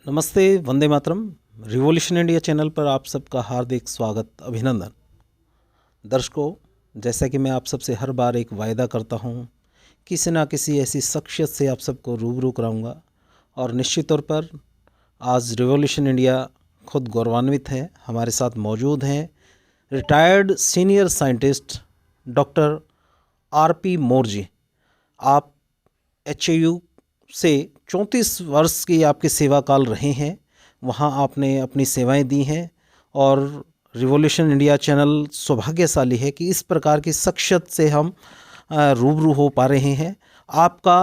नमस्ते, Vande Mataram. Revolution India channel पर आप सबका हार्दिक स्वागत, अभिनंदन। दर्शकों, जैसा कि मैं आप सबसे हर बार एक वायदा करता हूं, किसी ना किसी ऐसी शख्सियत से आप सबको रूबरू कराऊंगा और निश्चित तौर पर आज रिवॉल्यूशन इंडिया खुद गौरवान्वित है। हमारे साथ मौजूद हैं retired senior scientist doctor RP More ji. आप एचएयू से 34 वर्ष की आपके सेवा काल रहे हैं, वहाँ आपने अपनी सेवाएं दी हैं और रिवॉल्यूशन इंडिया चैनल सौभाग्यशाली है कि इस प्रकार की शख्सियत से हम रूबरू हो पा रहे हैं। आपका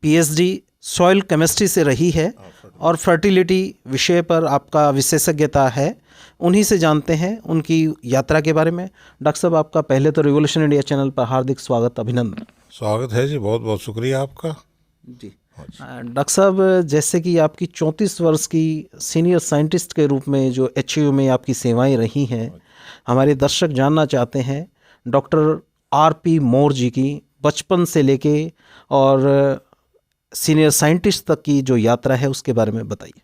पीएचडी सॉइल केमिस्ट्री से रही है और फर्टिलिटी विषय पर आपका विशेषज्ञता है। उन्हीं से जानते हैं उनकी यात्रा के बारे में। डॉक्टर साहब, आपका पहले तो रिवॉल्यूशन इंडिया चैनल पर हार्दिक स्वागत, अभिनंदन। स्वागत है जी, बहुत बहुत शुक्रिया आपका जी। डॉक्टर साहब, जैसे कि आपकी 34 वर्ष की सीनियर साइंटिस्ट के रूप में जो एचयू में आपकी सेवाएं रही हैं, हमारे दर्शक जानना चाहते हैं डॉक्टर आरपी मोर जी की बचपन से लेके और सीनियर साइंटिस्ट तक की जो यात्रा है उसके बारे में बताइए।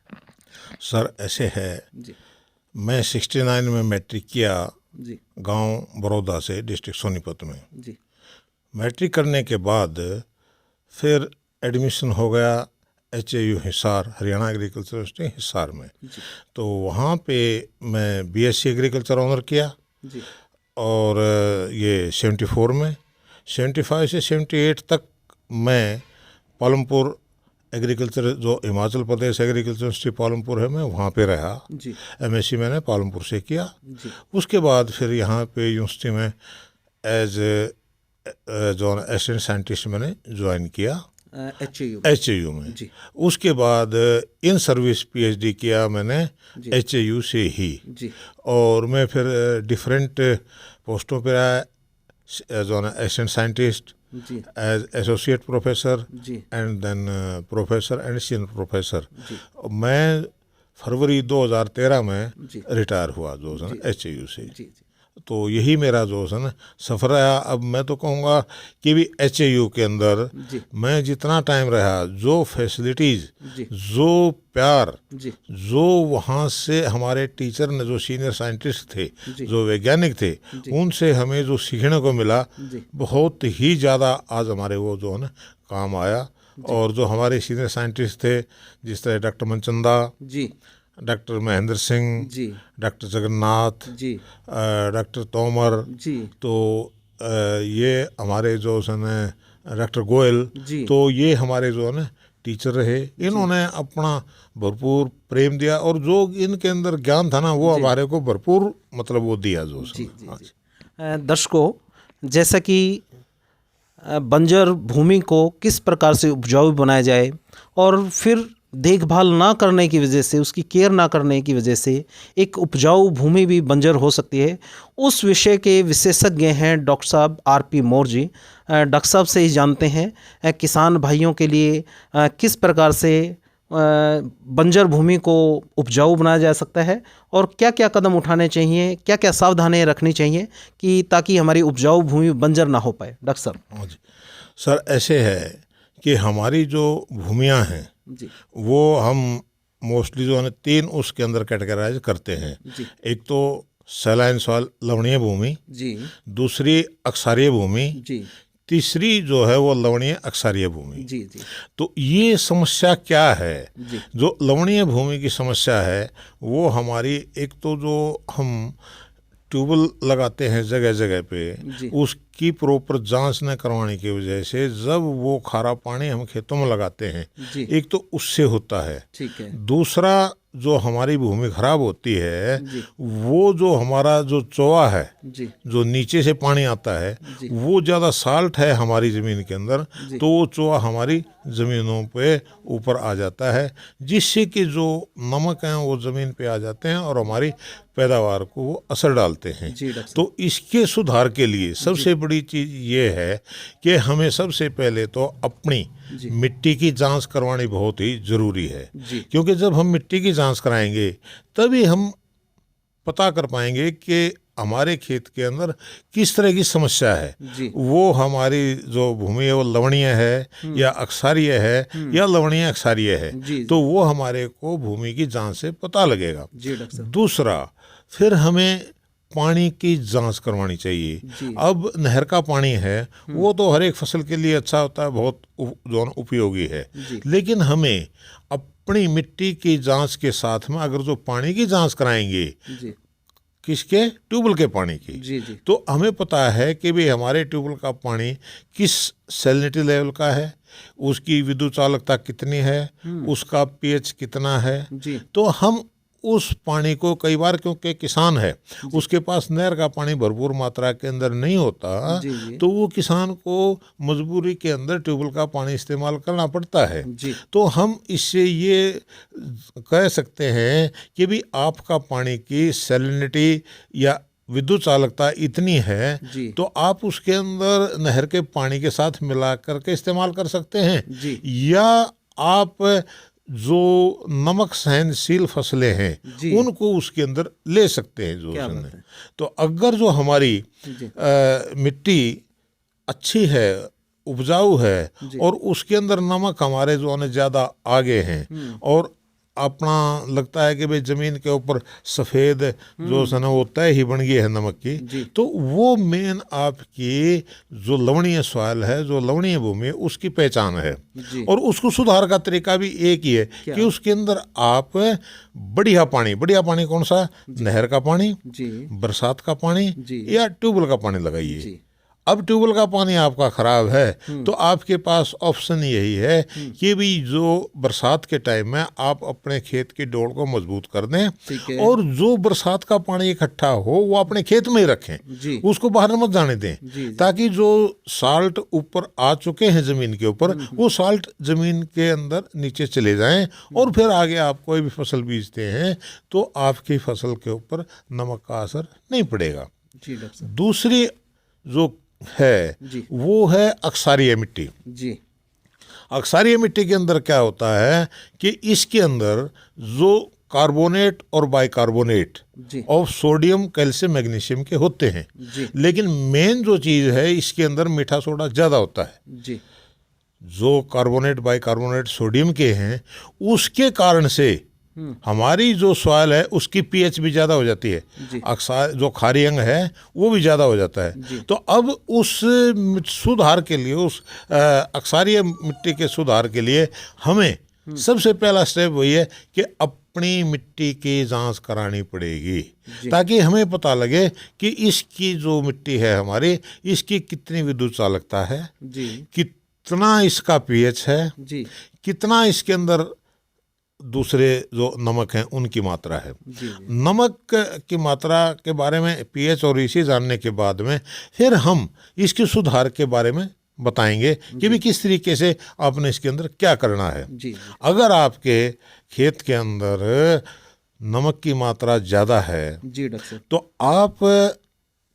सर, ऐसे है जी मैं 69 में मैट्रिक किया जी गांव बड़ौदा से, डिस्ट्रिक्ट सोनीपत में। जी मैट्रिक करने के बाद फिर एडमिशन हो गया एचएयू हिसार, हरियाणा एग्रीकल्चर यूनिवर्सिटी हिसार में। तो वहाँ पे मैं बीएससी एग्रीकल्चर ऑनर किया जी और ये 74 में 75 से 78 तक मैं पालमपुर एग्रीकल्चर, जो हिमाचल प्रदेश एग्रीकल्चर यूनिवर्सिटी पालमपुर है, मैं वहाँ पे रहा जी एमएससी मैंने पालमपुर से किया। जी उसके बाद फिर यहाँ पे यूनिवर्सिटी में एज जो असिस्टेंट साइंटिस्ट मैंने ज्वाइन किया एचएयू में। जी उसके बाद इन सर्विस पीएचडी किया मैंने एचएयू से ही। जी और मैं फिर डिफरेंट पोस्टों पर आया, जो असिस्टेंट साइंटिस्ट, जी एज एसोसिएट प्रोफेसर जी and then professor and senior professor. जी मैं फरवरी 2013 में जी रिटायर हुआ जो है ना एचएयू से। जी जी तो यही मेरा जो है ना सफ़र रहा। अब मैं तो कहूँगा कि भी एचएयू के अंदर जी मैं जितना टाइम रहा, जो फैसिलिटीज़, जी जो प्यार, जी जो वहाँ से हमारे टीचर ने, जो सीनियर साइंटिस्ट थे, जी जो वैज्ञानिक थे, जी उनसे हमें जो सीखने को मिला जी बहुत ही ज़्यादा आज हमारे वो जो है ना काम आया। और जो हमारे सीनियर साइंटिस्ट थे, जिस तरह डॉक्टर मनचंदा, जी डॉक्टर महेंद्र सिंह, जी डॉक्टर जगन्नाथ, जी डॉक्टर तोमर, जी तो ये हमारे जो है डॉक्टर गोयल, जी तो ये हमारे जो है ना टीचर रहे। इन्होंने अपना भरपूर प्रेम दिया और जो इनके अंदर ज्ञान था ना, वो हमारे को भरपूर मतलब वो दिया जो जी उसने। जी हाँ जी। दर्शकों, जैसा कि बंजर भूमि को किस प्रकार से उपजाऊ बनाया जाए और फिर देखभाल ना करने की वजह से, उसकी केयर ना करने की वजह से एक उपजाऊ भूमि भी बंजर हो सकती है, उस विषय के विशेषज्ञ हैं डॉक्टर साहब आरपी मोर जी। डॉक्टर साहब से ही जानते हैं किसान भाइयों के लिए किस प्रकार से बंजर भूमि को उपजाऊ बनाया जा सकता है और क्या क्या कदम उठाने चाहिए, क्या क्या सावधानियां रखनी चाहिए कि ताकि हमारी उपजाऊ भूमि बंजर ना हो पाए। डॉक्टर साहब। हाँ जी सर, ऐसे है कि हमारी जो भूमियाँ हैं जी वो हम मोस्टली जो है 3 उसके अंदर कैटेगराइज करते हैं। जी एक तो सैलाइन सॉइल, लवणीय भूमि, जी दूसरी अक्षारीय भूमि, जी तीसरी जो है वो लवणीय अक्षारीय भूमि। जी जी तो ये समस्या क्या है? जी जो लवणीय भूमि की समस्या है वो हमारी, एक तो जो हम ट्यूबवेल लगाते हैं जगह जगह पे, जी उसकी प्रॉपर जांच न करवाने की वजह से जब वो खारा पानी हम खेतों में लगाते हैं, जी एक तो उससे होता है। ठीक है। दूसरा, जो हमारी भूमि खराब होती है, जी वो जो हमारा जो चोआ है, जी जो नीचे से पानी आता है, जी वो ज़्यादा साल्ट है हमारी ज़मीन के अंदर, जी तो वो चोआ हमारी ज़मीनों पे ऊपर आ जाता है, जिससे कि जो नमक हैं वो ज़मीन पे आ जाते हैं और हमारी पैदावार को वो असर डालते हैं। जी डॉक्टर साहब। तो इसके सुधार के लिए सबसे बड़ी चीज़ ये है कि हमें सबसे पहले तो अपनी जी मिट्टी की जांच करवानी बहुत ही ज़रूरी है। जी क्योंकि जब हम मिट्टी की जांच कराएंगे तभी हम पता कर पाएंगे कि हमारे खेत के अंदर किस तरह की समस्या है, जी वो हमारी जो भूमि है वो लवणीय है या अक्षारीय है या लवणीय अक्षारीय है, जी तो वो हमारे को भूमि की जांच से पता लगेगा। जी डॉक्टर साहब। दूसरा, फिर हमें पानी की जांच करवानी चाहिए। जी अब नहर का पानी है वो तो हर एक फसल के लिए अच्छा होता है, बहुत जो उपयोगी है, जी लेकिन हमें अपनी मिट्टी की जांच के साथ में अगर जो पानी की जांच कराएंगे, जी किसके, ट्यूबवेल के पानी की, जी जी तो हमें पता है कि भाई हमारे ट्यूबवेल का पानी किस सैलिनिटी लेवल का है, उसकी विद्युत चालकता कितनी है, उसका पीएच कितना है। जी तो हम उस पानी को कई बार, क्योंकि किसान है उसके पास नहर का पानी भरपूर मात्रा के अंदर नहीं होता, जी जी तो वो किसान को मजबूरी के अंदर ट्यूबवेल का पानी इस्तेमाल करना पड़ता है। जी तो हम इससे ये कह सकते हैं कि भी आपका पानी की सैलिनिटी या विद्युत चालकता इतनी है, जी तो आप उसके अंदर नहर के पानी के साथ मिला करके इस्तेमाल कर सकते हैं। जी या आप जो नमक सहनशील फसलें हैं जी उनको उसके अंदर ले सकते हैं जो क्या उसने। बात है। तो अगर जो हमारी जी मिट्टी अच्छी है, उपजाऊ है, जी और उसके अंदर नमक हमारे जो है ज़्यादा आगे हैं, और अपना लगता है कि भाई ज़मीन के ऊपर सफ़ेद जो है ना वो तय ही बन गई है नमक की, जी तो वो मेन आपकी जो लवणीय सॉइल है, जो लवणीय भूमि है, उसकी पहचान है। जी और उसको सुधार का तरीका भी एक ही है क्या? कि उसके अंदर आप बढ़िया पानी कौन सा, नहर का पानी, जी बरसात का पानी जी या ट्यूबवेल का पानी लगाइए। जी अब ट्यूबवेल का पानी आपका खराब है तो आपके पास ऑप्शन यही है कि भी जो बरसात के टाइम में आप अपने खेत की डोल को मजबूत कर दें, ठीक है। और जो बरसात का पानी इकट्ठा हो वो अपने खेत में ही रखें, जी उसको बाहर मत जाने दें, जी जी ताकि जो साल्ट ऊपर आ चुके हैं ज़मीन के ऊपर, वो साल्ट ज़मीन के अंदर नीचे चले जाएं, और फिर आगे आप कोई भी फसल बीजते हैं तो आपकी फसल के ऊपर नमक का असर नहीं पड़ेगा। जी डॉक्टर साहब। दूसरी जो है जी वो है अक्षारीय मिट्टी। जी अक्षारीय मिट्टी के अंदर क्या होता है कि इसके अंदर जो कार्बोनेट और बाइकार्बोनेट जी ऑफ सोडियम, कैल्शियम, मैग्नीशियम के होते हैं, जी लेकिन मेन जो चीज़ है इसके अंदर मीठा सोडा ज़्यादा होता है। जी जो कार्बोनेट, बाइकार्बोनेट सोडियम के हैं, उसके कारण से हमारी जो सॉइल है उसकी पीएच भी ज़्यादा हो जाती है, जी अक्सर जो खारी अंग है वो भी ज़्यादा हो जाता जी। है। तो अब उस सुधार के लिए, उस अक्षारीय मिट्टी के सुधार के लिए हमें सबसे पहला स्टेप वही है कि अपनी मिट्टी की जांच करानी पड़ेगी, जी। ताकि हमें पता लगे कि इसकी जो मिट्टी है हमारी, इसकी कितनी विद्युत चालकता है, जी कितना इसका पीएच है, जी कितना इसके अंदर दूसरे जो नमक हैं उनकी मात्रा है। जी नमक की मात्रा के बारे में, पीएच और इसी जानने के बाद में फिर हम इसके सुधार के बारे में बताएंगे कि भी किस तरीके से आपने इसके अंदर क्या करना है। जी अगर आपके खेत के अंदर नमक की मात्रा ज़्यादा है जी डॉक्टर साहब। तो आप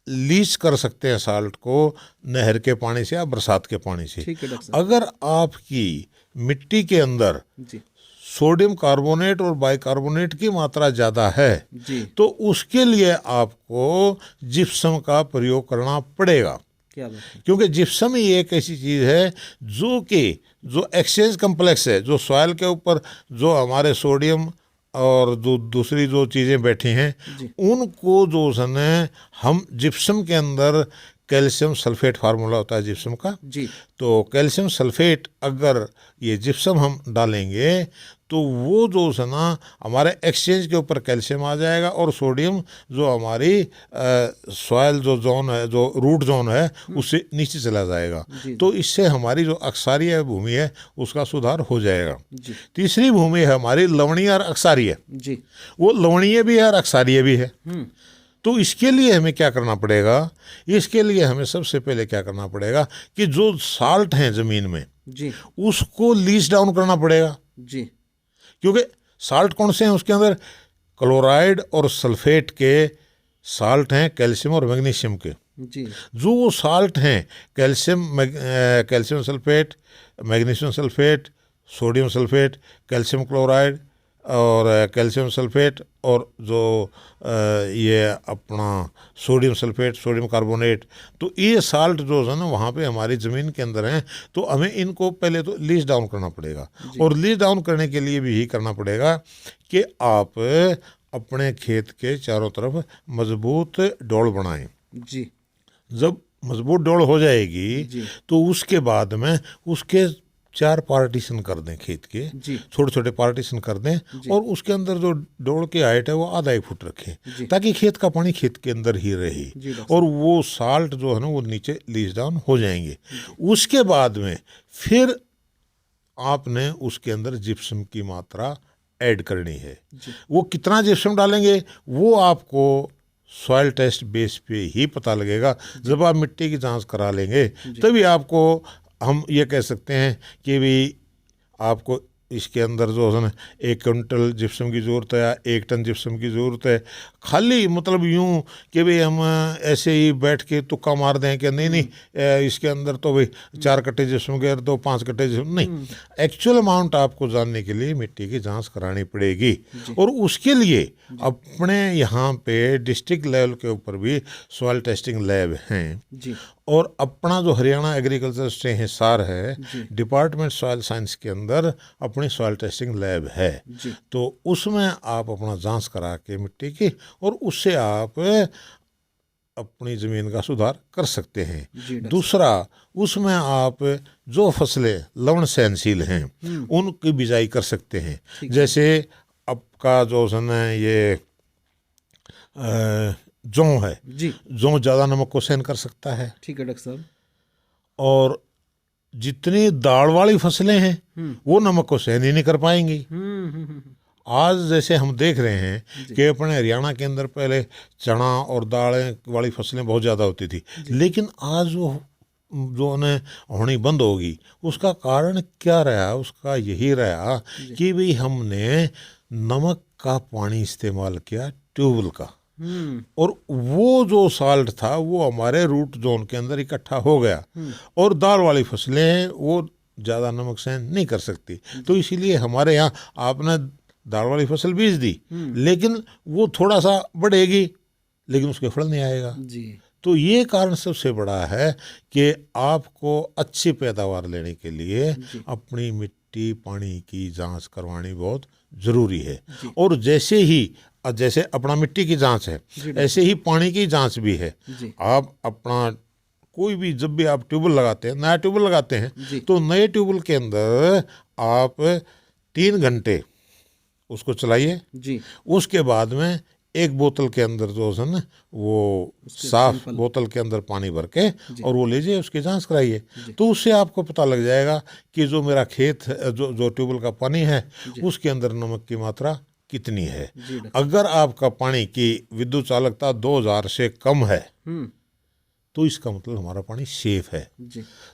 लीच कर सकते हैं साल्ट को नहर के पानी से या बरसात के पानी से। ठीक है डॉक्टर साहब। अगर आपकी मिट्टी के अंदर जी सोडियम कार्बोनेट और बाइकार्बोनेट की मात्रा ज़्यादा है जी तो उसके लिए आपको जिप्सम का प्रयोग करना पड़ेगा, क्या बात है। क्योंकि जिप्सम ही एक ऐसी चीज़ है जो कि जो एक्सचेंज कम्प्लेक्स है, जो सॉइल के ऊपर जो हमारे सोडियम और जो दूसरी जो चीज़ें बैठी हैं जी उनको जो है हम जिप्सम के अंदर, कैल्शियम सल्फेट फार्मूला होता है जिप्सम का, जी तो कैल्शियम सल्फेट अगर ये जिप्सम हम डालेंगे तो वो जो है ना हमारे एक्सचेंज के ऊपर कैल्शियम आ जाएगा, और सोडियम जो हमारी सॉइल जो जोन है, जो रूट जोन है, उससे नीचे चला जाएगा। जी तो इससे हमारी जो अक्षारीय भूमि है उसका सुधार हो जाएगा। जी तीसरी भूमि है हमारी लवणीय और अक्षारीय। जी वो लवणीय भी है और अक्षारीय भी है। तो इसके लिए हमें क्या करना पड़ेगा, इसके लिए हमें सबसे पहले क्या करना पड़ेगा कि जो साल्ट हैं ज़मीन में जी उसको लीच डाउन करना पड़ेगा, जी क्योंकि साल्ट कौन से हैं उसके अंदर, क्लोराइड और सल्फेट के साल्ट हैं, कैल्शियम और मैग्नीशियम के। जी जो वो साल्ट हैं calcium sulphate, magnesium sulphate, sodium sulphate, calcium chloride और कैल्शियम सल्फेट और जो ये अपना सोडियम सल्फेट, सोडियम कार्बोनेट, तो ये साल्ट जो है ना वहाँ पे हमारी ज़मीन के अंदर हैं। तो हमें इनको पहले तो लीच डाउन करना पड़ेगा, और लीच डाउन करने के लिए भी यही करना पड़ेगा कि आप अपने खेत के चारों तरफ मजबूत डोल बनाएं। जी जब मजबूत डोल हो जाएगी तो उसके बाद में उसके 4 पार्टीशन कर दें, खेत के छोटे छोटे पार्टीशन कर दें, और उसके अंदर जो डोल की हाइट है वो आधा 1 फुट रखें, ताकि खेत का पानी खेत के अंदर ही रहे और वो साल्ट जो है ना वो नीचे लीच डाउन हो जाएंगे। उसके बाद में फिर आपने उसके अंदर जिप्सम की मात्रा ऐड करनी है। वो कितना जिप्सम डालेंगे वो आपको सॉइल टेस्ट बेस पे ही पता लगेगा। जब आप मिट्टी की जांच करा लेंगे तभी आपको हम ये कह सकते हैं कि भी आपको इसके अंदर जो है ना 1 क्विंटल जिप्सम की ज़रूरत है या 1 टन जिप्सम की ज़रूरत है। खाली मतलब यूं कि भाई हम ऐसे ही बैठ के तुक्का मार दें कि नहीं इसके अंदर तो भाई 4 कट्टे जिप्सम के तो 5 कट्टे जिप्सम, नहीं, एक्चुअल अमाउंट आपको जानने के लिए मिट्टी की जांच करानी पड़ेगी। और उसके लिए अपने यहाँ पे डिस्ट्रिक्ट लेवल के ऊपर भी सॉइल टेस्टिंग लैब हैं और अपना जो हरियाणा एग्रीकल्चर स्टे हिसार है, डिपार्टमेंट सॉइल साइंस के अंदर अपनी सॉइल टेस्टिंग लैब है। तो उसमें आप अपना जांच करा के मिट्टी की, और उससे आप अपनी ज़मीन का सुधार कर सकते हैं। दूसरा, उसमें आप जो फसलें लवण सहनशील हैं उनकी बिजाई कर सकते हैं। जैसे आपका जो है ना ये जौ है, जौ ज़्यादा नमक को सहन कर सकता है। ठीक है डॉक्टर साहब। और जितनी दाल वाली फसलें हैं वो नमक को सहन ही नहीं कर पाएंगी। आज जैसे हम देख रहे हैं कि अपने हरियाणा के अंदर पहले चना और दालें वाली फसलें बहुत ज़्यादा होती थी, लेकिन आज वो जो उन्हें होनी बंद होगी। उसका कारण क्या रहा? उसका यही रहा कि भाई हमने नमक का पानी इस्तेमाल किया ट्यूबवेल का, और वो जो साल्ट था वो हमारे रूट जोन के अंदर इकट्ठा हो गया, और दाल वाली फसलें वो ज़्यादा नमक सहन नहीं कर सकती। तो इसीलिए हमारे यहाँ आपने दाल वाली फसल बीज दी, लेकिन वो थोड़ा सा बढ़ेगी लेकिन उसके फल नहीं आएगा जी। तो ये कारण सबसे बड़ा है कि आपको अच्छी पैदावार लेने के लिए अपनी मिट्टी पानी की जांच करवानी बहुत ज़रूरी है। और जैसे अपना मिट्टी की जांच है, ऐसे ही पानी की जांच भी है। आप अपना कोई भी जब भी आप ट्यूबवेल लगाते हैं, नया ट्यूबवेल लगाते हैं, तो नए ट्यूबवेल के अंदर आप 3 घंटे उसको चलाइए जी। उसके बाद में 1 बोतल के अंदर जो है ना वो साफ बोतल के अंदर पानी भर के और वो लीजिए, उसकी जांच कराइए। तो उससे आपको पता लग जाएगा कि जो मेरा खेत जो ट्यूबवेल का पानी है उसके अंदर नमक की मात्रा कितनी है। अगर आपका पानी की विद्युत चालकता 2000 से कम है तो इसका मतलब हमारा पानी सेफ है।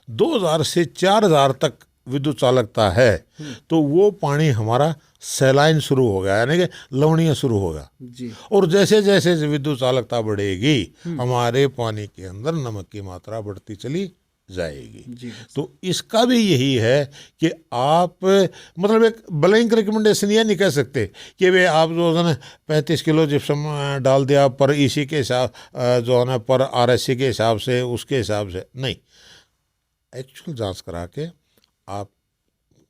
2000 से 4000 तक विद्युत चालकता है तो वो पानी हमारा सैलाइन शुरू हो गया, यानी कि लवणीय शुरू होगा जी। और जैसे जैसे विद्युत चालकता बढ़ेगी हमारे पानी के अंदर नमक की मात्रा बढ़ती चली जाएगी जी। तो इसका भी यही है कि आप मतलब एक ब्लैंक रिकमेंडेशन ये नहीं कह सकते कि वे आप जो है ना 35 किलो जिप्सम डाल दिया पर इसी के हिसाब जो है ना पर RSC के हिसाब से, उसके हिसाब से नहीं। एक्चुअल जांच करा के आप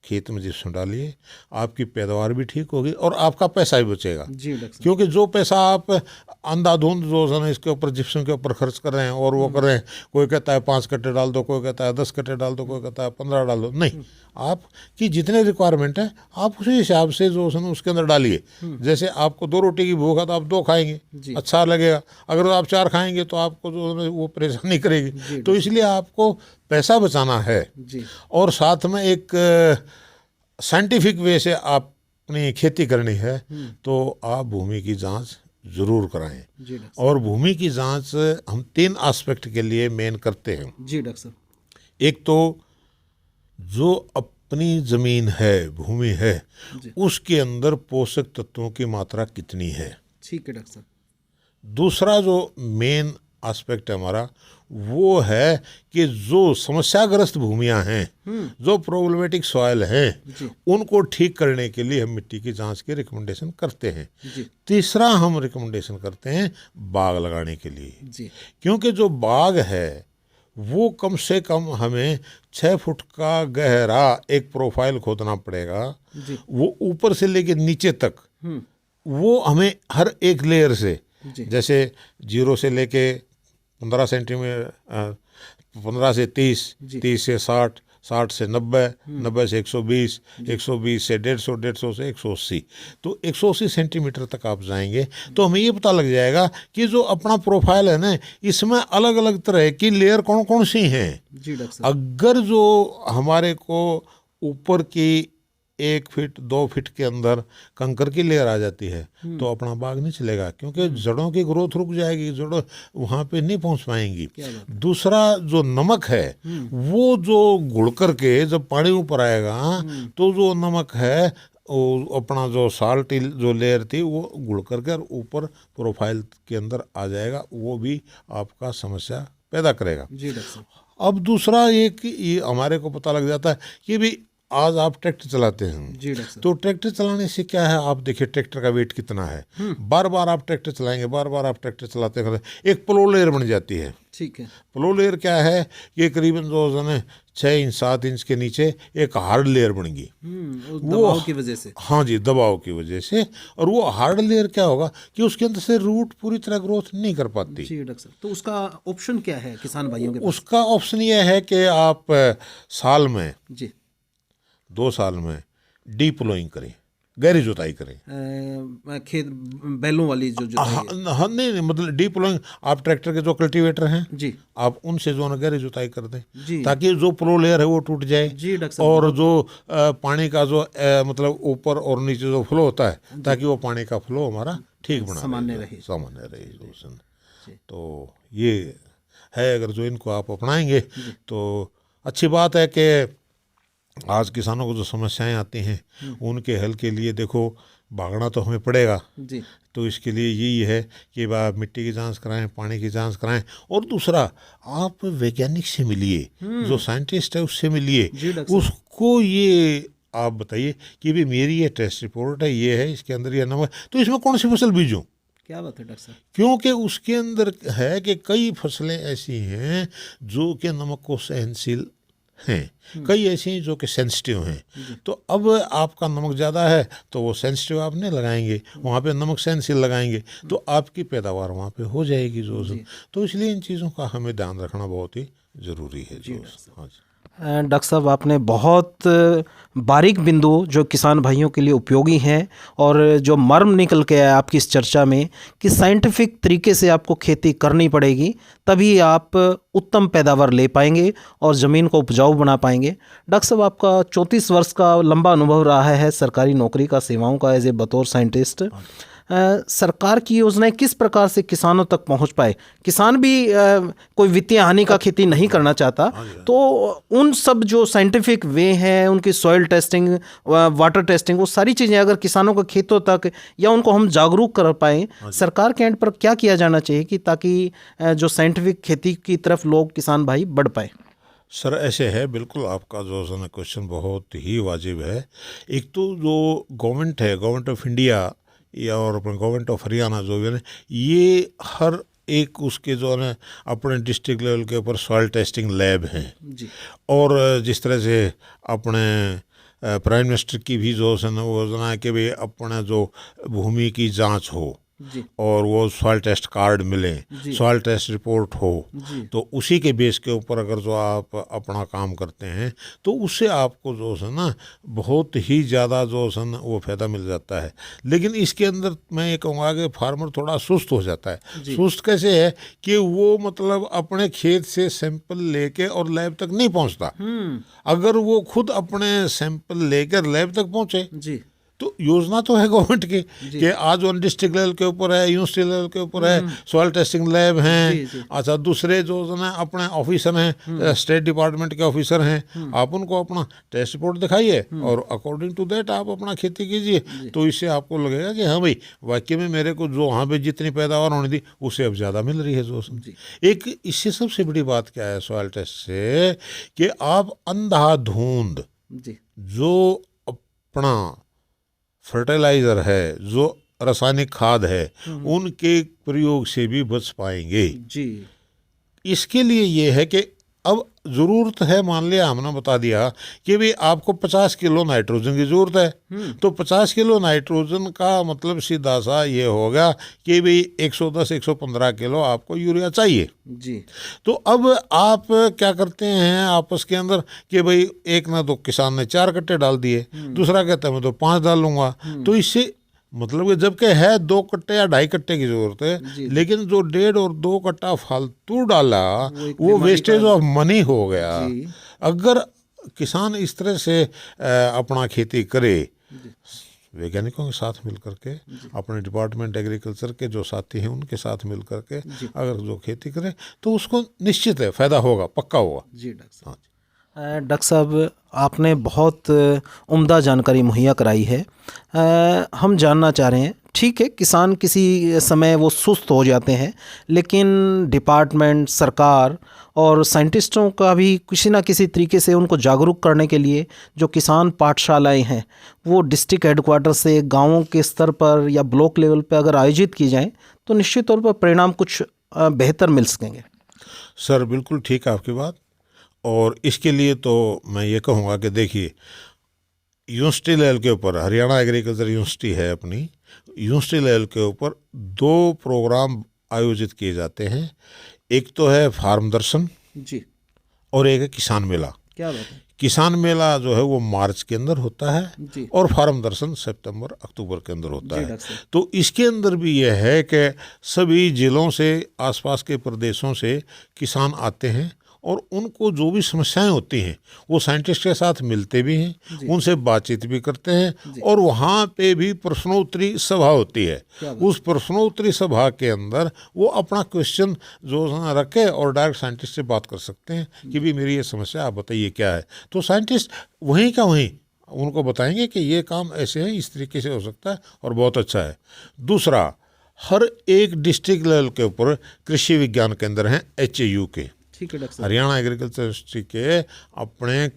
खेत में जिप्सम डालिए, आपकी पैदावार भी ठीक होगी और आपका पैसा भी बचेगा जी। क्योंकि जो पैसा आप अंधाधुंध जो है ना इसके ऊपर जिप्सम के ऊपर खर्च कर रहे हैं और वो कर रहे हैं, कोई कहता है 5 कट्टे डाल दो, कोई कहता है 10 कट्टे डाल दो, कोई कहता है 15 डाल दो, नहीं, आपकी जितने रिक्वायरमेंट है आप उसी हिसाब से जो है ना उसके अंदर डालिए। जैसे आपको 2 रोटी की भूख है तो आप 2 खाएंगे, अच्छा लगेगा। अगर आप 4 खाएंगे तो आपको जो है वो परेशानी करेगी। तो इसलिए आपको पैसा बचाना है और साथ में एक साइंटिफिक वे से आप अपनी खेती करनी है तो आप भूमि की जांच जरूर कराएं। और भूमि की जांच हम 3 एस्पेक्ट के लिए मेन करते हैं जी डॉक्टर साहब। एक तो जो अपनी ज़मीन है, भूमि है, उसके अंदर पोषक तत्वों की मात्रा कितनी है, ठीक है डॉक्टर साहब। दूसरा जो मेन एस्पेक्ट है हमारा वो है कि जो समस्याग्रस्त भूमियां हैं, जो प्रॉब्लमेटिक सॉइल हैं, उनको ठीक करने के लिए हम मिट्टी की जांच की रिकमेंडेशन करते हैं। तीसरा हम रिकमेंडेशन करते हैं बाग लगाने के लिए, क्योंकि जो बाग है वो कम से कम हमें 6 फुट का गहरा एक प्रोफाइल खोदना पड़ेगा। वो ऊपर से लेके नीचे तक वो हमें हर एक लेयर से, जैसे 0 से लेके 15 सेंटीमीटर, 15 से 30, 30 से 60, 60 से 90, 90 से 120, 120 से 150, 150 से 180, तो 180 सेंटीमीटर तक आप जाएंगे तो हमें ये पता लग जाएगा कि जो अपना प्रोफाइल है ना, इसमें अलग अलग तरह की लेयर कौन कौन सी हैं। अगर जो हमारे को ऊपर की 1 फीट 2 फीट के अंदर कंकर की लेयर आ जाती है तो अपना बाग नहीं चलेगा, क्योंकि जड़ों की ग्रोथ रुक जाएगी, जड़ों वहाँ पे नहीं पहुँच पाएंगी। दूसरा जो नमक है वो जो घुल करके जब पानी ऊपर आएगा तो जो नमक है वो अपना जो साल्ट जो लेयर थी वो घुल करके ऊपर प्रोफाइल के अंदर आ जाएगा, वो भी आपका समस्या पैदा करेगा। अब दूसरा एक ये हमारे को पता लग जाता है कि भी आज आप ट्रैक्टर चलाते हैं, तो ट्रैक्टर चलाने से क्या है, आप देखिए ट्रैक्टर का वेट कितना है, बार बार आप ट्रैक्टर चलाएंगे, बार बार आप ट्रैक्टर चलाते हैं, एक प्लो लेयर बन जाती है। ठीक है, प्लो लेयर क्या है, ये करीबन जो है 6 इंच 7 इंच के नीचे एक हार्ड लेयर बनेगी, दबाव की वजह से। हाँ जी, दबाव की वजह से। और वो हार्ड लेयर क्या होगा कि उसके अंदर से रूट पूरी तरह ग्रोथ नहीं कर पाती। जी डॉक्टर साहब, तो उसका ऑप्शन क्या है किसान भाइयों के पास? उसका ऑप्शन ये है कि आप साल में 2 साल में डीप प्लोइंग करें, गहरी जुताई करें, खेत बैलों वाली जो जुताई हाँ नहीं मतलब डीप प्लोइंग, आप ट्रैक्टर के जो कल्टीवेटर हैं जी, आप उनसे जो है गहरी जुताई कर दें जी, ताकि जो प्लो लेयर है वो टूट जाए जी डॉक्टर साहब, और जो पानी का जो मतलब ऊपर और नीचे जो फ्लो होता है ताकि वो पानी का फ्लो हमारा ठीक बना सामान्य रहे। तो ये है, अगर जो इनको आप अपनाएंगे तो अच्छी बात है कि आज किसानों को जो समस्याएं आती हैं उनके हल के लिए देखो भागना तो हमें पड़ेगा जी। तो इसके लिए यही है कि आप मिट्टी की जांच कराएं, पानी की जांच कराएं, और दूसरा आप वैज्ञानिक से मिलिए, जो साइंटिस्ट है उससे मिलिए, उसको ये आप बताइए कि भी मेरी ये टेस्ट रिपोर्ट है, ये है, इसके अंदर ये नमक, तो इसमें कौन सी फसल बीजूं। क्या बात है डॉक्टर साहब, क्योंकि उसके अंदर है कि कई फसलें ऐसी हैं जो कि नमक को सहनशील हैं, कई ऐसी हैं जो कि सेंसिटिव हैं। तो अब आपका नमक ज़्यादा है तो वो सेंसिटिव आप नहीं लगाएंगे, वहाँ पे नमक सहनशील लगाएंगे तो आपकी पैदावार वहाँ पे हो जाएगी जो। तो इसलिए इन चीज़ों का हमें ध्यान रखना बहुत ही ज़रूरी है। हाँ जी डॉक्टर साहब, आपने बहुत बारीक बिंदु जो किसान भाइयों के लिए उपयोगी हैं और जो मर्म निकल के आया आपकी इस चर्चा में कि साइंटिफिक तरीके से आपको खेती करनी पड़ेगी, तभी आप उत्तम पैदावार ले पाएंगे और ज़मीन को उपजाऊ बना पाएंगे। डॉक्टर साहब, आपका 34 वर्ष का लंबा अनुभव रहा है सरकारी नौकरी का, सेवाओं का, एज ए बतौर साइंटिस्ट। सरकार की योजनाएं किस प्रकार से किसानों तक पहुंच पाए? किसान भी कोई वित्तीय हानि का खेती नहीं करना चाहता, तो उन सब जो साइंटिफिक वे हैं, उनकी सॉइल टेस्टिंग, वाटर टेस्टिंग, वो सारी चीज़ें अगर किसानों के खेतों तक या उनको हम जागरूक कर पाएँ, सरकार के एंड पर क्या किया जाना चाहिए कि ताकि जो साइंटिफिक खेती की तरफ लोग, किसान भाई बढ़ पाए? सर ऐसे है, बिल्कुल आपका जो है क्वेश्चन बहुत ही वाजिब है। एक तो जो गवर्नमेंट है, गवर्नमेंट ऑफ इंडिया या और अपने गवर्नमेंट ऑफ हरियाणा जो है ये हर एक उसके जो है अपने डिस्ट्रिक्ट लेवल के ऊपर सॉइल टेस्टिंग लैब हैं जी। और जिस तरह से अपने प्राइम मिनिस्टर की भी जो है ना वो योजना है कि भाई अपना जो भूमि की जांच हो जी। और वो सॉइल टेस्ट कार्ड मिले, सॉइल टेस्ट रिपोर्ट हो, तो उसी के बेस के ऊपर अगर जो आप अपना काम करते हैं तो उससे आपको जो है ना बहुत ही ज़्यादा जो है ना वो फ़ायदा मिल जाता है। लेकिन इसके अंदर मैं ये कहूँगा कि फार्मर थोड़ा सुस्त हो जाता है। सुस्त कैसे है कि वो मतलब अपने खेत से सैंपल लेके और लैब तक नहीं पहुँचता। अगर वो खुद अपने सैंपल लेकर लैब तक पहुँचे जी तो योजना तो है गवर्नमेंट की कि आज वन डिस्ट्रिक्ट लेवल के ऊपर है, यूनिवर्सिटी लेवल के ऊपर है, सॉइल टेस्टिंग लैब हैं। अच्छा, दूसरे जो है अपने ऑफिसर हैं, स्टेट डिपार्टमेंट के ऑफिसर हैं, आप उनको अपना टेस्ट रिपोर्ट दिखाइए और अकॉर्डिंग टू दैट आप अपना खेती कीजिए। तो इससे आपको लगेगा कि हाँ भाई वाकई में मेरे को जो वहाँ पे जितनी पैदावार होनी थी उससे अब ज़्यादा मिल रही है। जो एक इससे सबसे बड़ी बात क्या है सॉइल टेस्ट से, कि आप अंधाधुंध जो अपना फर्टिलाइज़र है, जो रासायनिक खाद है, उनके प्रयोग से भी बच पाएंगे जी। इसके लिए ये है कि अब ज़रूरत है, मान लिया हमने बता दिया कि भाई आपको 50 किलो नाइट्रोजन की ज़रूरत है, तो 50 किलो नाइट्रोजन का मतलब सीधा सा ये होगा कि भाई 110-115 किलो आपको यूरिया चाहिए जी। तो अब आप क्या करते हैं आपस के अंदर कि भाई एक ना तो किसान ने 4 कट्टे डाल दिए, दूसरा कहता है मैं तो 5 डालूंगा। तो इससे मतलब कि जबकि है 2 कट्टे या 2.5 कट्टे की जरूरत है, लेकिन जो 1.5 और 2 कट्टा फालतू डाला वो वेस्टेज ऑफ मनी हो गया। अगर किसान इस तरह से अपना खेती करे, वैज्ञानिकों के साथ मिल करके, अपने डिपार्टमेंट एग्रीकल्चर के जो साथी हैं उनके साथ मिल करके अगर जो खेती करे तो उसको निश्चित है फ़ायदा होगा, पक्का होगा जी। डॉक्टर साहब, आपने बहुत उम्दा जानकारी मुहैया कराई है। हम जानना चाह रहे हैं, ठीक है किसान किसी समय वो सुस्त हो जाते हैं, लेकिन डिपार्टमेंट, सरकार और साइंटिस्टों का भी किसी ना किसी तरीके से उनको जागरूक करने के लिए जो किसान पाठशालाएं हैं वो डिस्ट्रिक्ट हेडक्वार्टर से गांवों के स्तर पर या ब्लॉक लेवल पर अगर आयोजित की जाएं तो निश्चित तौर पर परिणाम कुछ बेहतर मिल सकेंगे। सर बिल्कुल ठीक है आपकी बात, और इसके लिए तो मैं ये कहूँगा कि देखिए यूनिवर्सिटी लेवल के ऊपर हरियाणा एग्रीकल्चर यूनिवर्सिटी है अपनी, यूनिवर्सिटी लेवल के ऊपर 2 प्रोग्राम आयोजित किए जाते हैं। एक तो है फार्म दर्शन जी और एक है किसान मेला। क्या बात है। किसान मेला जो है वो मार्च के अंदर होता है और फार्म दर्शन सितंबर अक्टूबर के अंदर होता है। तो इसके अंदर भी यह है कि सभी जिलों से, आसपास के प्रदेशों से किसान आते हैं और उनको जो भी समस्याएं होती हैं वो साइंटिस्ट के साथ मिलते भी हैं, उनसे बातचीत भी करते हैं, और वहाँ पे भी प्रश्नोत्तरी सभा होती है। उस प्रश्नोत्तरी सभा के अंदर वो अपना क्वेश्चन जो रखे और डायरेक्ट साइंटिस्ट से बात कर सकते हैं कि भी मेरी ये समस्या आप बताइए क्या है। तो साइंटिस्ट वहीं का वहीं उनको बताएंगे कि ये काम ऐसे है, इस तरीके से हो सकता है और बहुत अच्छा है। दूसरा, हर एक डिस्ट्रिक्ट लेवल के ऊपर कृषि विज्ञान केंद्र हैं HAU के, हरियाणा एग्रीकल्चर यूनिवर्सिटी के अपने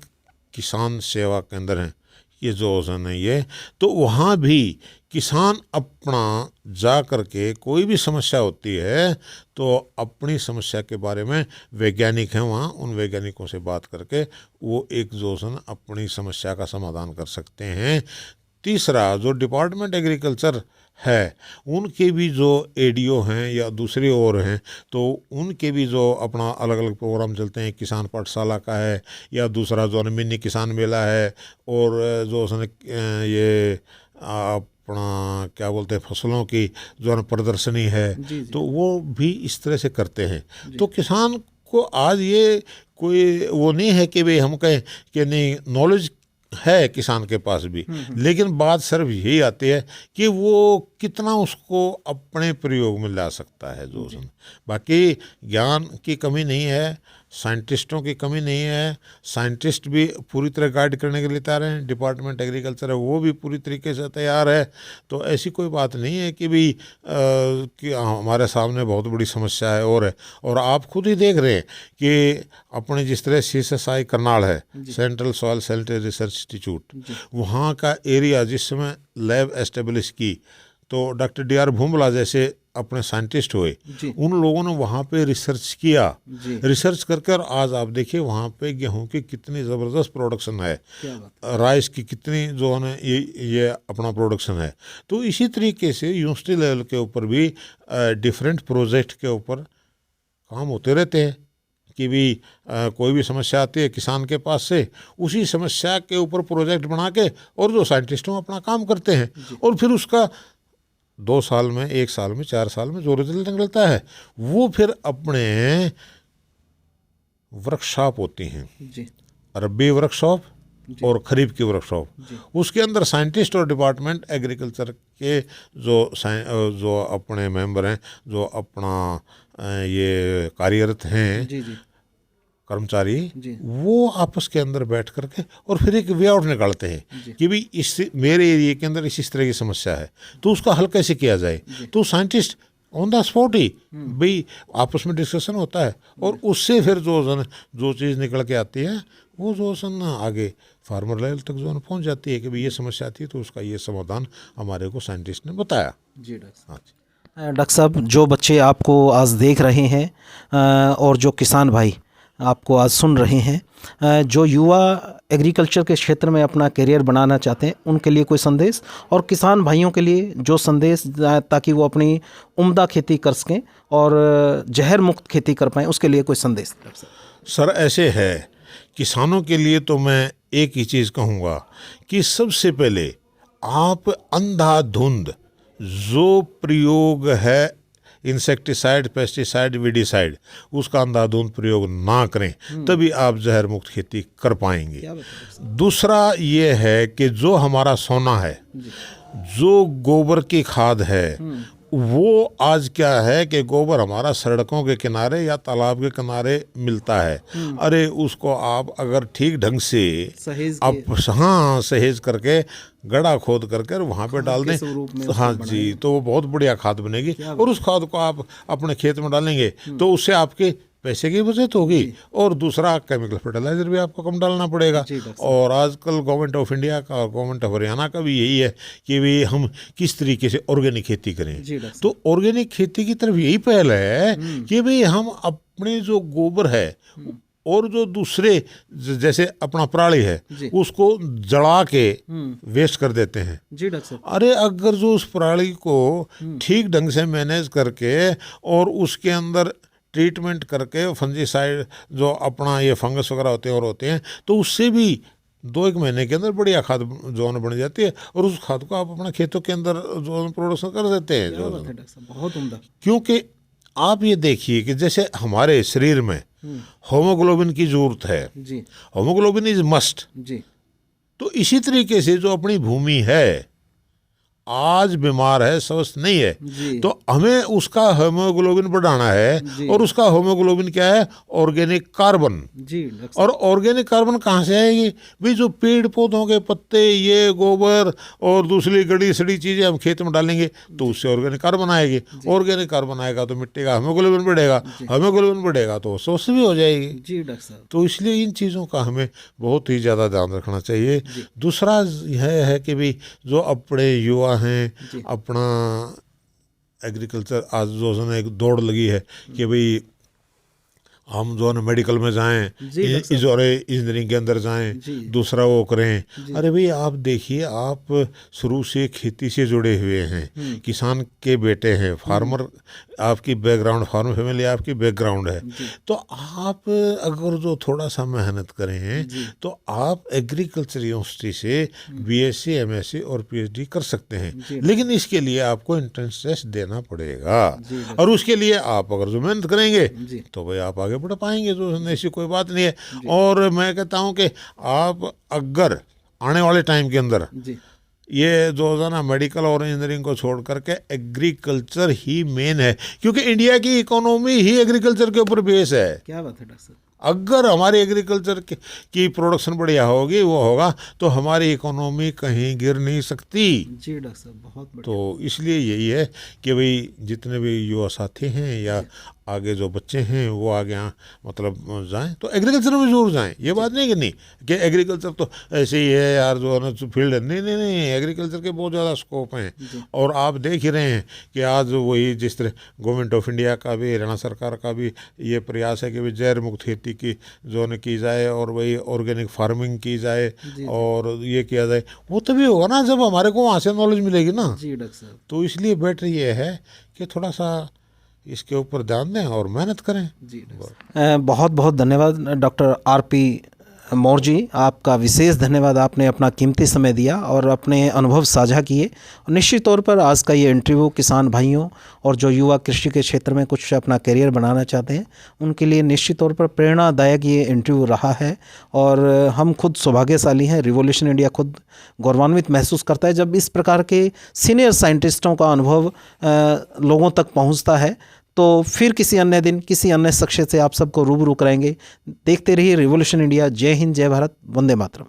किसान सेवा केंद्र हैं ये जो है ये। तो वहाँ भी किसान अपना जा कर के कोई भी समस्या होती है तो अपनी समस्या के बारे में वैज्ञानिक हैं वहाँ, उन वैज्ञानिकों से बात करके वो एक जो है अपनी समस्या का समाधान कर सकते हैं। तीसरा, जो डिपार्टमेंट एग्रीकल्चर है उनके भी जो ADO हैं या दूसरे और हैं तो उनके भी जो अपना अलग अलग प्रोग्राम चलते हैं, किसान पाठशाला का है या दूसरा जो मिनी किसान मेला है, और जो ये अपना क्या बोलते हैं फसलों की जो प्रदर्शनी है तो वो भी इस तरह से करते हैं। तो किसान को आज ये कोई वो नहीं है कि भाई हम कहें कि नहीं, नॉलेज है किसान के पास भी, लेकिन बात सिर्फ यही आती है कि वो कितना उसको अपने प्रयोग में ला सकता है। जो बाकी ज्ञान की कमी नहीं है, साइंटिस्टों की कमी नहीं है, साइंटिस्ट भी पूरी तरह गाइड करने के लिए तैयार हैं, डिपार्टमेंट एग्रीकल्चर है वो भी पूरी तरीके से तैयार है। तो ऐसी कोई बात नहीं है कि भाई कि हमारे सामने बहुत बड़ी समस्या है और है। और आप खुद ही देख रहे हैं कि अपने जिस तरह CSSI करनाल है, central soil sanitary research institute, वहाँ का एरिया जिस समय लैब एस्टेब्लिश की तो डॉक्टर DR भूमला जैसे अपने साइंटिस्ट हुए, उन लोगों ने वहाँ पे रिसर्च किया, रिसर्च करके और आज आप देखिए वहाँ पे गेहूं की कितनी ज़बरदस्त प्रोडक्शन है, राइस की कितनी जो है ये अपना प्रोडक्शन है। तो इसी तरीके से यूनिवर्सिटी लेवल के ऊपर भी डिफरेंट प्रोजेक्ट के ऊपर काम होते रहते हैं कि भी कोई भी समस्या आती है किसान के पास से, उसी समस्या के ऊपर प्रोजेक्ट बना के और जो साइंटिस्टों अपना काम करते हैं और फिर उसका 2 साल में, 1 साल में, 4 साल में जो रिजल्ट निकलता है वो फिर अपने वर्कशॉप होती हैं, रब्बी वर्कशॉप और खरीफ की वर्कशॉप, उसके अंदर साइंटिस्ट और डिपार्टमेंट एग्रीकल्चर के जो अपने मेंबर हैं, जो अपना ये कार्यरत हैं जी जी कर्मचारी, जी वो आपस के अंदर बैठ करके और फिर एक वे आउट निकालते हैं कि भाई इस मेरे एरिया के अंदर इस तरह की समस्या है, तो उसका हल कैसे किया जाए। तो साइंटिस्ट ऑन द स्पॉट ही भाई आपस में डिस्कशन होता है और उससे फिर जो चीज़ निकल के आती है वो आगे फार्मर लेवल तक पहुंच जाती है कि भाई ये समस्या आती है, तो उसका ये समाधान हमारे को साइंटिस्ट ने बताया। जी डॉक्टर साहब। हाँ जी। डॉक्टर साहब, जो बच्चे आपको आज देख रहे हैं और जो किसान भाई आपको आज सुन रहे हैं, जो युवा एग्रीकल्चर के क्षेत्र में अपना करियर बनाना चाहते हैं, उनके लिए कोई संदेश, और किसान भाइयों के लिए जो संदेश, ताकि वो अपनी उम्दा खेती कर सकें और जहर मुक्त खेती कर पाएँ, उसके लिए कोई संदेश। सर ऐसे है, किसानों के लिए तो मैं एक ही चीज़ कहूँगा कि सबसे पहले आप अंधाधुंध जो प्रयोग है इंसेक्टिसाइड, पेस्टिसाइड, वीडिसाइड, उसका अंधाधुंध प्रयोग ना करें, तभी आप जहर मुक्त खेती कर पाएंगे। दूसरा ये है कि जो हमारा सोना है, जो गोबर की खाद है, वो आज क्या है कि गोबर हमारा सड़कों के किनारे या तालाब के किनारे मिलता है। अरे उसको आप अगर ठीक ढंग से आप सहेज करके गड्ढा खोद करके वहाँ पे डाल दें, हाँ जी, तो वो बहुत बढ़िया खाद बनेगी। और उस खाद को आप अपने खेत में डालेंगे तो उससे आपके पैसे की बचत होगी और दूसरा केमिकल फर्टिलाइजर भी आपको कम डालना पड़ेगा। और आजकल गवर्नमेंट ऑफ इंडिया का और गवर्नमेंट ऑफ हरियाणा का भी यही है कि भी हम किस तरीके से ऑर्गेनिक खेती करें। तो ऑर्गेनिक खेती की तरफ यही पहल है कि भाई हम अपने जो गोबर है और जो दूसरे जैसे अपना पराली है उसको जला के वेस्ट कर देते हैं। जी डॉक्टर साहब। अरे अगर जो उस पराली को ठीक ढंग से मैनेज करके और उसके अंदर ट्रीटमेंट करके फंजीसाइड जो अपना ये फंगस वगैरह होते हैं तो उससे भी 2-1 महीने के अंदर बढ़िया खाद जो बन जाती है और उस खाद को आप अपना खेतों के अंदर जो प्रोडक्शन कर देते हैं। जो बहुत उम्दा। क्योंकि आप ये देखिए कि जैसे हमारे शरीर में होमोग्लोबिन की जरूरत है जी, होमोग्लोबिन इज मस्ट जी, तो इसी तरीके से जो अपनी भूमि है आज बीमार है, स्वस्थ नहीं है, तो हमें उसका हेमोग्लोबिन बढ़ाना है। और उसका हेमोग्लोबिन क्या है? Organic carbon. जी, और ऑर्गेनिक कार्बन कहाँ से आएगी भाई? जो पेड़ पौधों के पत्ते, ये गोबर और दूसरी गड़ी सड़ी चीज़ें हम खेत में डालेंगे तो उससे ऑर्गेनिक कार्बन आएगी। ऑर्गेनिक कार्बन आएगा तो मिट्टी का हेमोग्लोबिन बढ़ेगा, हेमोग्लोबिन बढ़ेगा तो स्वस्थ भी हो जाएगी। जी डॉक्टर साहब। तो इसलिए इन चीज़ों का हमें बहुत ही ज़्यादा ध्यान रखना चाहिए। दूसरा यह है कि भाई जो अपने युवा हैं, अपना एग्रीकल्चर आज जो है एक दौड़ लगी है कि भाई हम जो है मेडिकल में जाएं, इंजीनियरिंग के अंदर जाएं, दूसरा वो करें। अरे भाई आप देखिए, आप शुरू से खेती से जुड़े हुए हैं, किसान के बेटे हैं, फार्मर आपकी बैकग्राउंड, फार्म फैमिली आपकी बैकग्राउंड है, तो आप अगर जो थोड़ा सा मेहनत करें तो आप एग्रीकल्चर यूनिवर्सिटी से बीएससी, एमएससी और पीएचडी कर सकते हैं। लेकिन इसके लिए आपको एंट्रेंस टेस्ट देना पड़ेगा और उसके लिए आप अगर जो मेहनत करेंगे तो भाई आप आगे बढ़ पाएंगे। तो ऐसी कोई बात नहीं है। और मैं कहता हूं कि आप अगर आने वाले टाइम के अंदर ये जो है ना मेडिकल और इंजीनियरिंग को छोड़ करके एग्रीकल्चर ही मेन है, क्योंकि इंडिया की इकोनॉमी ही एग्रीकल्चर के ऊपर बेस है। क्या बात है डॉक्टर साहब। अगर हमारी एग्रीकल्चर की प्रोडक्शन बढ़िया होगी, वो होगा, तो हमारी इकोनॉमी कहीं गिर नहीं सकती। जी डॉक्टर साहब, बहुत बढ़िया। तो इसलिए यही है कि भाई जितने भी युवा साथी हैं या आगे जो बच्चे हैं वो आगे मतलब जाएं तो एग्रीकल्चर में जरूर जाएं। ये बात नहीं कि नहीं कि एग्रीकल्चर तो ऐसे ही है यार जो है ना फील्ड है, नहीं, एग्रीकल्चर के बहुत ज़्यादा स्कोप हैं। और आप देख ही रहे हैं कि आज वही जिस तरह गवर्नमेंट ऑफ इंडिया का भी, हरियाणा सरकार का भी ये प्रयास है कि भाई जहर मुक्त खेती की जो है की जाए और वही ऑर्गेनिक फार्मिंग की जाए और ये किया जाए। वो तभी होगा ना जब हमारे को वहाँ से नॉलेज मिलेगी ना। जी डॉक्टर साहब। तो इसलिए बेटर ये है कि थोड़ा सा इसके ऊपर ध्यान दें और मेहनत करें। जी बहुत बहुत धन्यवाद डॉक्टर आरपी मौर्य जी, आपका विशेष धन्यवाद। आपने अपना कीमती समय दिया और अपने अनुभव साझा किए। और निश्चित तौर पर आज का ये इंटरव्यू किसान भाइयों और जो युवा कृषि के क्षेत्र में कुछ अपना करियर बनाना चाहते हैं उनके लिए निश्चित तौर पर प्रेरणादायक ये इंटरव्यू रहा है। और हम खुद सौभाग्यशाली हैं, रिवॉल्यूशन इंडिया खुद गौरवान्वित महसूस करता है जब इस प्रकार के सीनियर साइंटिस्टों का अनुभव लोगों तक पहुँचता है। तो फिर किसी अन्य दिन किसी अन्य शख्सियत से आप सबको रूबरू कराएंगे। देखते रहिए रिवॉल्यूशन इंडिया। जय हिंद, जय भारत, वंदे मातरम।